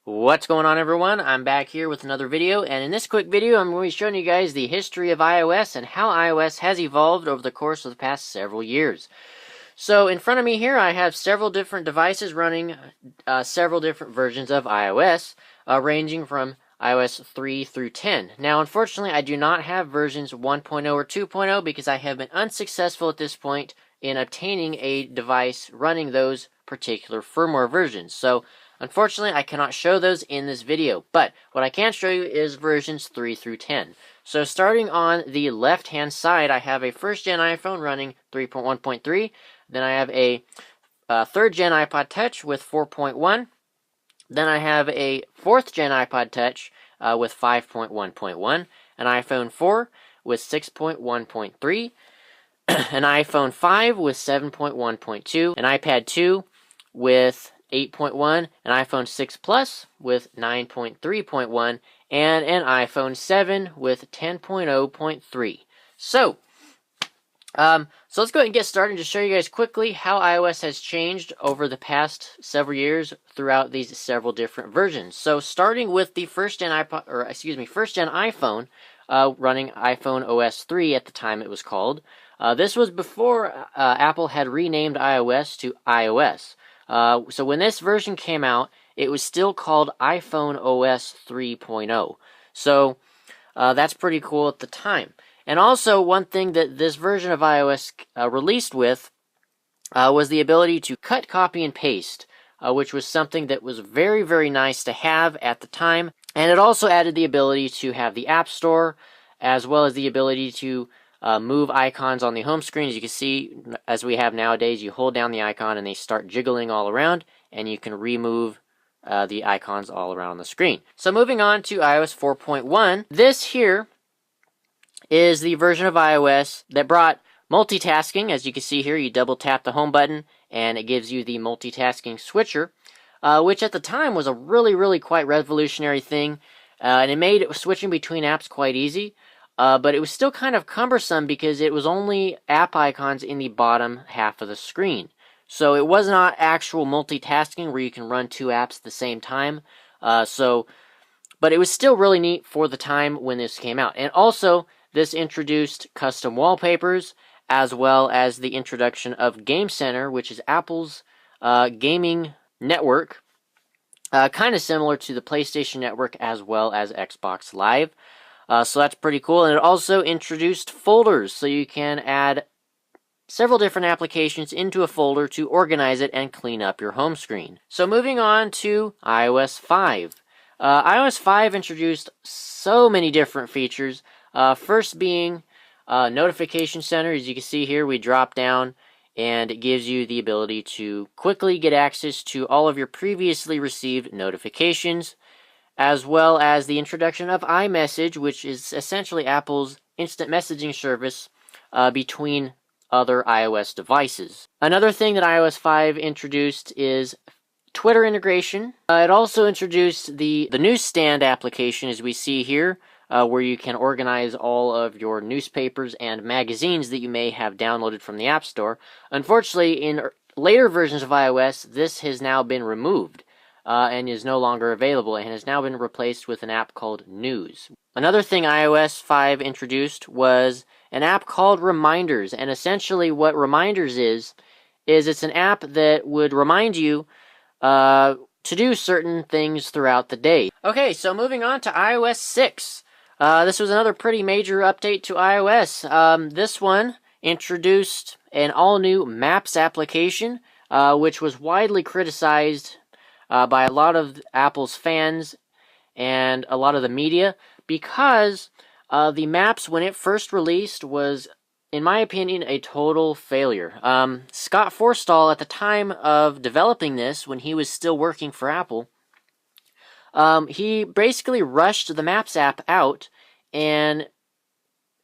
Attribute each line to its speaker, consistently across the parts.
Speaker 1: What's going on, everyone? I'm back here with another video, and in this quick video I'm going to be showing you guys the history of iOS and how iOS has evolved over the course of the past several years. So in front of me here I have several different devices running several different versions of iOS, ranging from iOS 3 through 10. Now unfortunately I do not have versions 1.0 or 2.0 because I have been unsuccessful at this point in obtaining a device running those particular firmware versions. So unfortunately, I cannot show those in this video, but what I can show you is versions 3 through 10. So starting on the left-hand side, I have a first-gen iPhone running 3.1.3. Then I have a third-gen iPod Touch with 4.1. Then I have a fourth-gen iPod Touch with 5.1.1. An iPhone 4 with 6.1.3. An iPhone 5 with 7.1.2. An iPad 2 with 8.1, an iPhone 6 Plus with 9.3.1, and an iPhone 7 with 10.0.3. So let's go ahead and get started and just show you guys quickly how iOS has changed over the past several years throughout these several different versions. So starting with the first-gen iPhone, running iPhone OS 3 at the time it was called. This was before Apple had renamed iOS to iOS. So when this version came out, it was still called iPhone OS 3.0. So that's pretty cool at the time. And also, one thing that this version of iOS released with was the ability to cut, copy, and paste, which was something that was very, very nice to have at the time. And it also added the ability to have the App Store, as well as the ability to move icons on the home screen. As you can see, as we have nowadays, you hold down the icon and they start jiggling all around, and you can remove the icons all around the screen. So moving on to iOS 4.1, this here is the version of iOS that brought multitasking. As you can see here, you double tap the home button and it gives you the multitasking switcher, which at the time was a really quite revolutionary thing, and it made switching between apps quite easy. But it was still kind of cumbersome because it was only app icons in the bottom half of the screen. So it was not actual multitasking where you can run two apps at the same time. But it was still really neat for the time when this came out. And also, this introduced custom wallpapers, as well as the introduction of Game Center, which is Apple's gaming network, kind of similar to the PlayStation Network as well as Xbox Live. So that's pretty cool. And it also introduced folders, so you can add several different applications into a folder to organize it and clean up your home screen. So moving on to iOS 5. iOS 5 introduced so many different features. First being Notification Center. As you can see here, we drop down and it gives you the ability to quickly get access to all of your previously received notifications, as well as the introduction of iMessage, which is essentially Apple's instant messaging service between other iOS devices. Another thing that iOS 5 introduced is Twitter integration. It also introduced the newsstand application, as we see here, where you can organize all of your newspapers and magazines that you may have downloaded from the App Store. Unfortunately, in later versions of iOS, this has now been removed. And is no longer available and has now been replaced with an app called News. Another thing iOS 5 introduced was an app called Reminders, and essentially what Reminders is it's an app that would remind you to do certain things throughout the day. Okay, so moving on to iOS 6. This was another pretty major update to iOS. This one introduced an all-new Maps application, which was widely criticized by a lot of Apple's fans and a lot of the media, because the Maps, when it first released, was, in my opinion, a total failure. Scott Forstall, at the time of developing this, when he was still working for Apple, he basically rushed the Maps app out and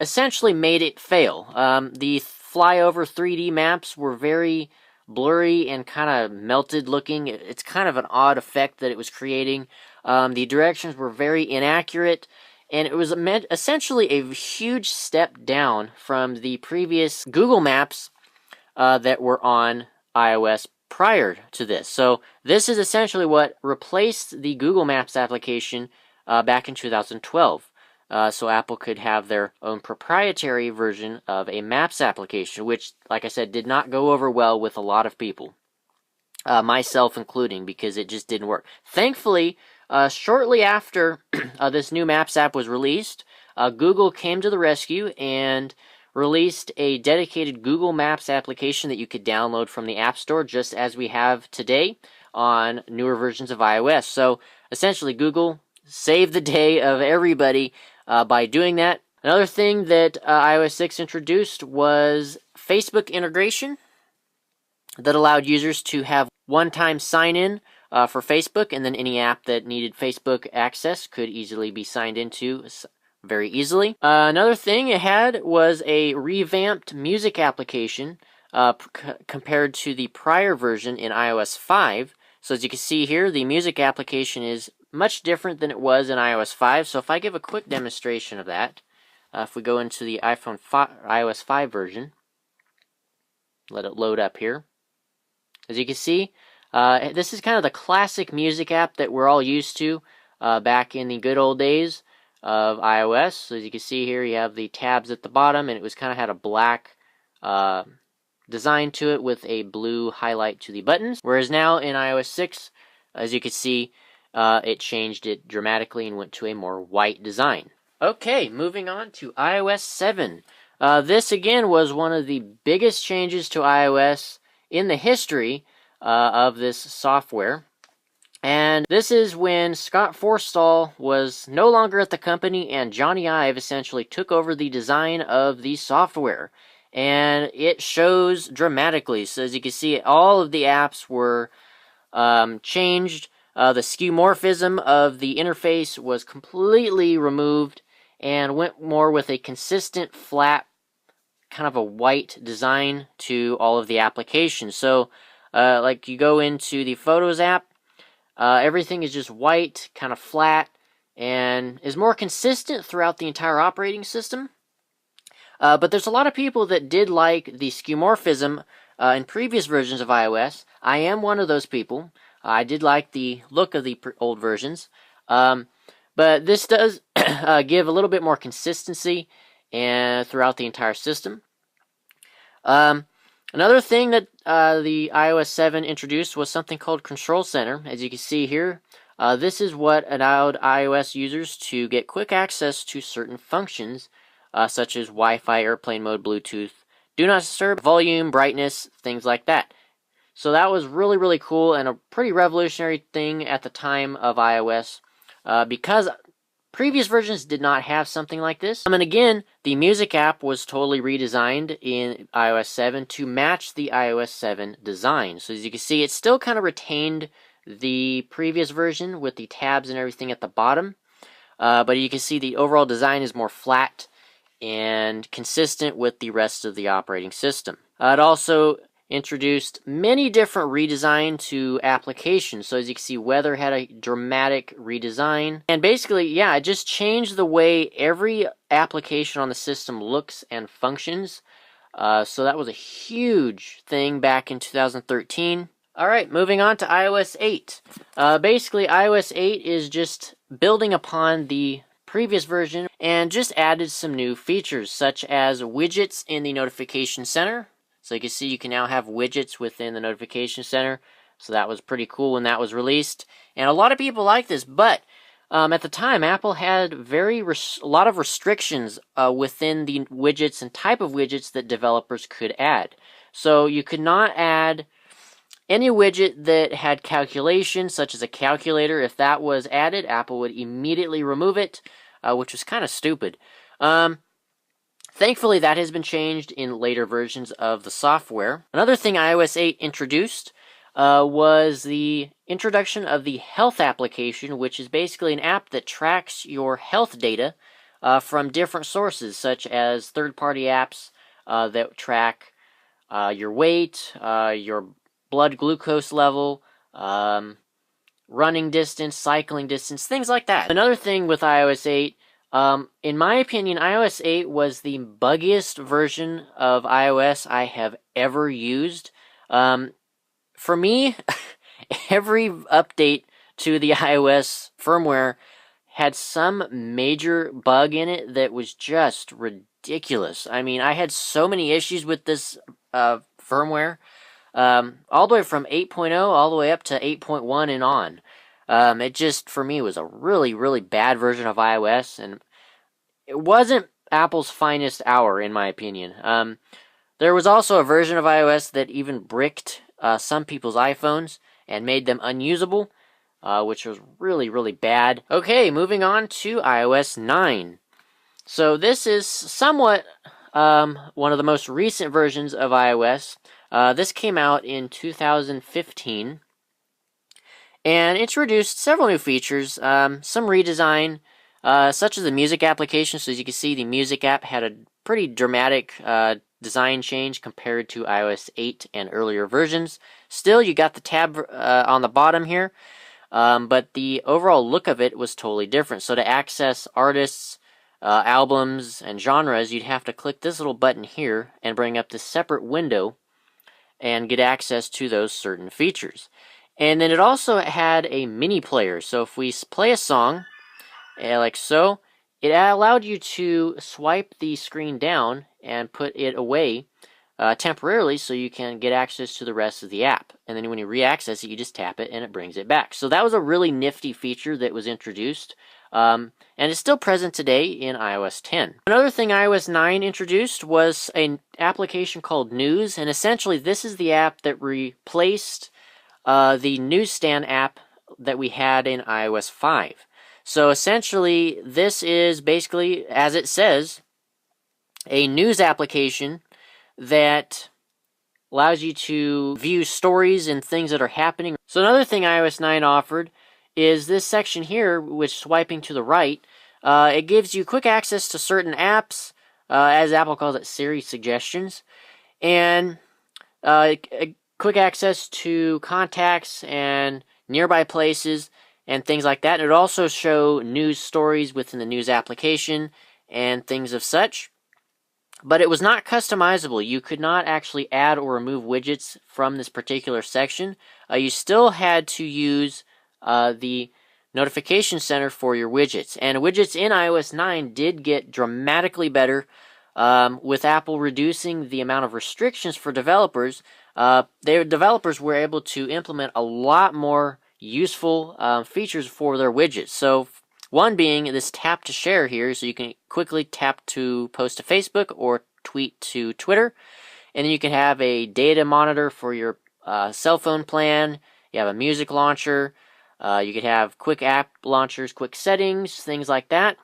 Speaker 1: essentially made it fail. The flyover 3D maps were very blurry and kind of melted looking. It's kind of an odd effect that it was creating. The directions were very inaccurate, and it was essentially a huge step down from the previous Google Maps that were on iOS prior to this. So this is essentially what replaced the Google Maps application back in 2012. So Apple could have their own proprietary version of a Maps application, which, like I said, did not go over well with a lot of people, myself including, because it just didn't work. Thankfully, shortly after this new Maps app was released, Google came to the rescue and released a dedicated Google Maps application that you could download from the App Store, just as we have today on newer versions of iOS. So essentially, Google saved the day of everybody by doing that. Another thing that iOS 6 introduced was Facebook integration that allowed users to have one-time sign-in for Facebook, and then any app that needed Facebook access could easily be signed into very easily. Another thing it had was a revamped music application compared to the prior version in iOS 5. So as you can see here, the music application is much different than it was in iOS 5. So if I give a quick demonstration of that, if we go into the iOS 5 version, let it load up here. As you can see, this is kind of the classic music app that we're all used to back in the good old days of iOS. So as you can see here, you have the tabs at the bottom, and it was kind of had a black design to it with a blue highlight to the buttons. Whereas now in iOS 6, as you can see, it changed it dramatically and went to a more white design. Okay, moving on to iOS 7. This again was one of the biggest changes to iOS in the history of this software. And this is when Scott Forstall was no longer at the company and Johnny Ive essentially took over the design of the software. And it shows dramatically. So as you can see, all of the apps were changed. The skeuomorphism of the interface was completely removed and went more with a consistent, flat, kind of a white design to all of the applications. So like you go into the Photos app, everything is just white, kind of flat, and is more consistent throughout the entire operating system. But there's a lot of people that did like the skeuomorphism in previous versions of iOS. I am one of those people. I did like the look of the old versions. But this does give a little bit more consistency throughout the entire system. Another thing that the iOS 7 introduced was something called Control Center. As you can see here, this is what allowed iOS users to get quick access to certain functions, such as Wi-Fi, airplane mode, Bluetooth, do not disturb, volume, brightness, things like that. So that was really, really cool and a pretty revolutionary thing at the time of iOS, because previous versions did not have something like this. And again, the music app was totally redesigned in iOS 7 to match the iOS 7 design. So as you can see, it still kind of retained the previous version with the tabs and everything at the bottom. But you can see the overall design is more flat and consistent with the rest of the operating system. It also introduced many different redesign to applications. So as you can see, weather had a dramatic redesign. And basically, yeah, it just changed the way every application on the system looks and functions. So that was a huge thing back in 2013. All right, moving on to iOS 8. Basically, iOS 8 is just building upon the previous version and just added some new features, such as widgets in the notification center. So you can see you can now have widgets within the notification center. So that was pretty cool when that was released. And a lot of people like this, but at the time, Apple had a lot of restrictions within the widgets and type of widgets that developers could add. So you could not add any widget that had calculation, such as a calculator. If that was added, Apple would immediately remove it, which was kind of stupid. Thankfully, that has been changed in later versions of the software. Another thing iOS 8 introduced was the introduction of the Health application, which is basically an app that tracks your health data from different sources, such as third-party apps that track your weight, your blood glucose level, running distance, cycling distance, things like that. Another thing with iOS 8, in my opinion, iOS 8 was the buggiest version of iOS I have ever used. for me, every update to the iOS firmware had some major bug in it that was just ridiculous. I mean, I had so many issues with this firmware, all the way from 8.0 all the way up to 8.1 and on. It just, for me, was a really, really bad version of iOS, and it wasn't Apple's finest hour, in my opinion. There was also a version of iOS that even bricked some people's iPhones and made them unusable, which was really, really bad. Okay, moving on to iOS 9. So this is somewhat one of the most recent versions of iOS. This came out in 2015 and introduced several new features, some redesign, such as the music application. So as you can see, the music app had a pretty dramatic design change compared to iOS 8 and earlier versions. Still, you got the tab on the bottom here, but the overall look of it was totally different. So to access artists, albums, and genres, you'd have to click this little button here and bring up this separate window and get access to those certain features. And then it also had a mini player. So if we play a song, like so, it allowed you to swipe the screen down and put it away temporarily so you can get access to the rest of the app. And then when you re-access it, you just tap it and it brings it back. So that was a really nifty feature that was introduced, and it's still present today in iOS 10. Another thing iOS 9 introduced was an application called News, and essentially this is the app that replaced the newsstand app that we had in iOS 5. So essentially, this is basically, as it says, a news application that allows you to view stories and things that are happening. So another thing iOS 9 offered is this section here, which swiping to the right, it gives you quick access to certain apps, as Apple calls it, Siri suggestions, and quick access to contacts and nearby places and things like that. It would also show news stories within the news application and things of such. But it was not customizable. You could not actually add or remove widgets from this particular section. You still had to use the notification center for your widgets. And widgets in iOS 9 did get dramatically better, with Apple reducing the amount of restrictions for developers. Developers were able to implement a lot more useful features for their widgets. So one being this tap to share here, so you can quickly tap to post to Facebook or tweet to Twitter. And then you can have a data monitor for your cell phone plan. You have a music launcher. You could have quick app launchers, quick settings, things like that.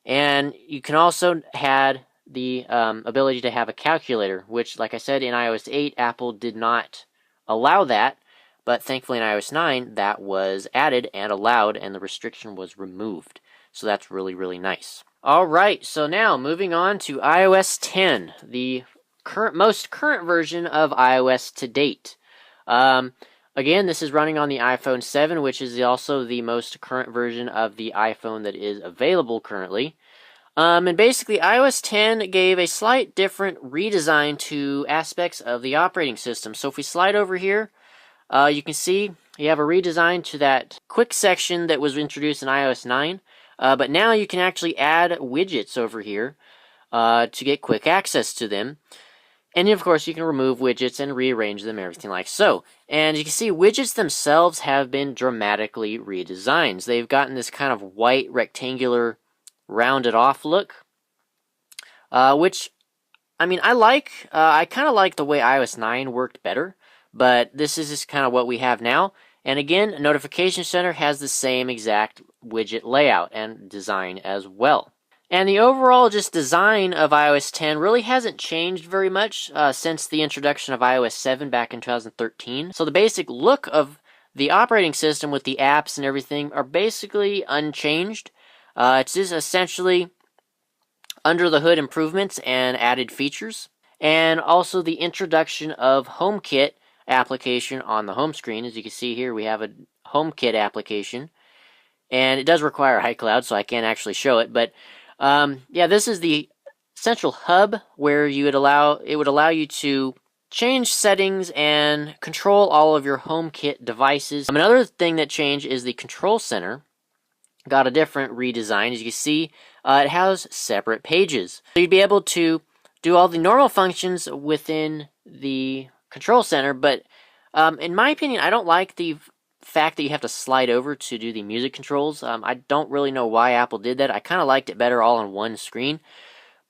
Speaker 1: And you can also have the ability to have a calculator, which, like I said, in iOS 8, Apple did not allow that. But thankfully in iOS 9, that was added and allowed, and the restriction was removed. So that's really, really nice. Alright, so now moving on to iOS 10, the most current version of iOS to date. Again, this is running on the iPhone 7, which is also the most current version of the iPhone that is available currently. And basically, iOS 10 gave a slight different redesign to aspects of the operating system. So if we slide over here, you can see you have a redesign to that quick section that was introduced in iOS 9. But now you can actually add widgets over here to get quick access to them. And of course, you can remove widgets and rearrange them, everything like so. And you can see widgets themselves have been dramatically redesigned. They've gotten this kind of white, rectangular, rounded off look, which, I mean, I like. I kind of like the way iOS 9 worked better, but this is just kind of what we have now. And again, Notification Center has the same exact widget layout and design as well. And the overall just design of iOS 10 really hasn't changed very much since the introduction of iOS 7 back in 2013. So the basic look of the operating system with the apps and everything are basically unchanged. It's just essentially under the hood improvements and added features. And also the introduction of HomeKit application on the home screen. As you can see here, we have a HomeKit application. And it does require iCloud, so I can't actually show it. But yeah, this is the central hub where it would allow you to change settings and control all of your HomeKit devices. Another thing that changed is the control center got a different redesign. As you can see, it has separate pages. So you'd be able to do all the normal functions within the control center, but in my opinion, I don't like the fact that you have to slide over to do the music controls. I don't really know why Apple did that. I kind of liked it better all on one screen.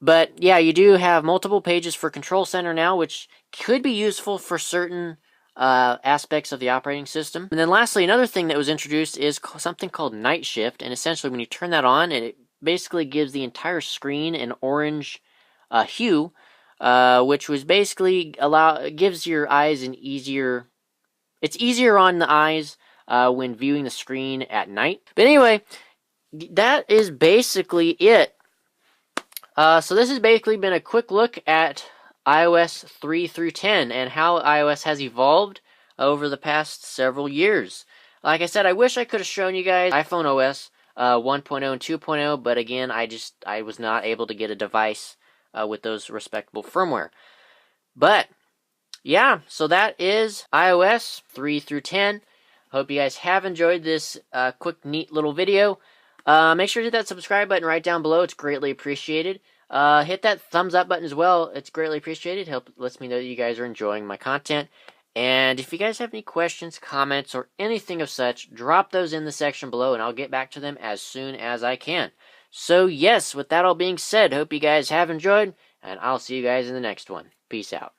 Speaker 1: But yeah, you do have multiple pages for Control Center now, which could be useful for certain aspects of the operating system. And then lastly, another thing that was introduced is something called Night Shift. And essentially when you turn that on, it basically gives the entire screen an orange hue, which was basically gives your eyes an easier... It's easier on the eyes when viewing the screen at night. But anyway, that is basically it. So this has basically been a quick look at iOS 3 through 10 and how iOS has evolved over the past several years. Like I said, I wish I could have shown you guys iPhone OS 1.0 and 2.0, but again, I was not able to get a device with those respectable firmware. But yeah, so that is iOS 3 through 10. Hope you guys have enjoyed this quick, neat little video. Make sure to hit that subscribe button right down below. It's greatly appreciated. Hit that thumbs up button as well. It's greatly appreciated. Lets me know that you guys are enjoying my content. And if you guys have any questions, comments, or anything of such, drop those in the section below and I'll get back to them as soon as I can. So yes, with that all being said, hope you guys have enjoyed, and I'll see you guys in the next one. Peace out.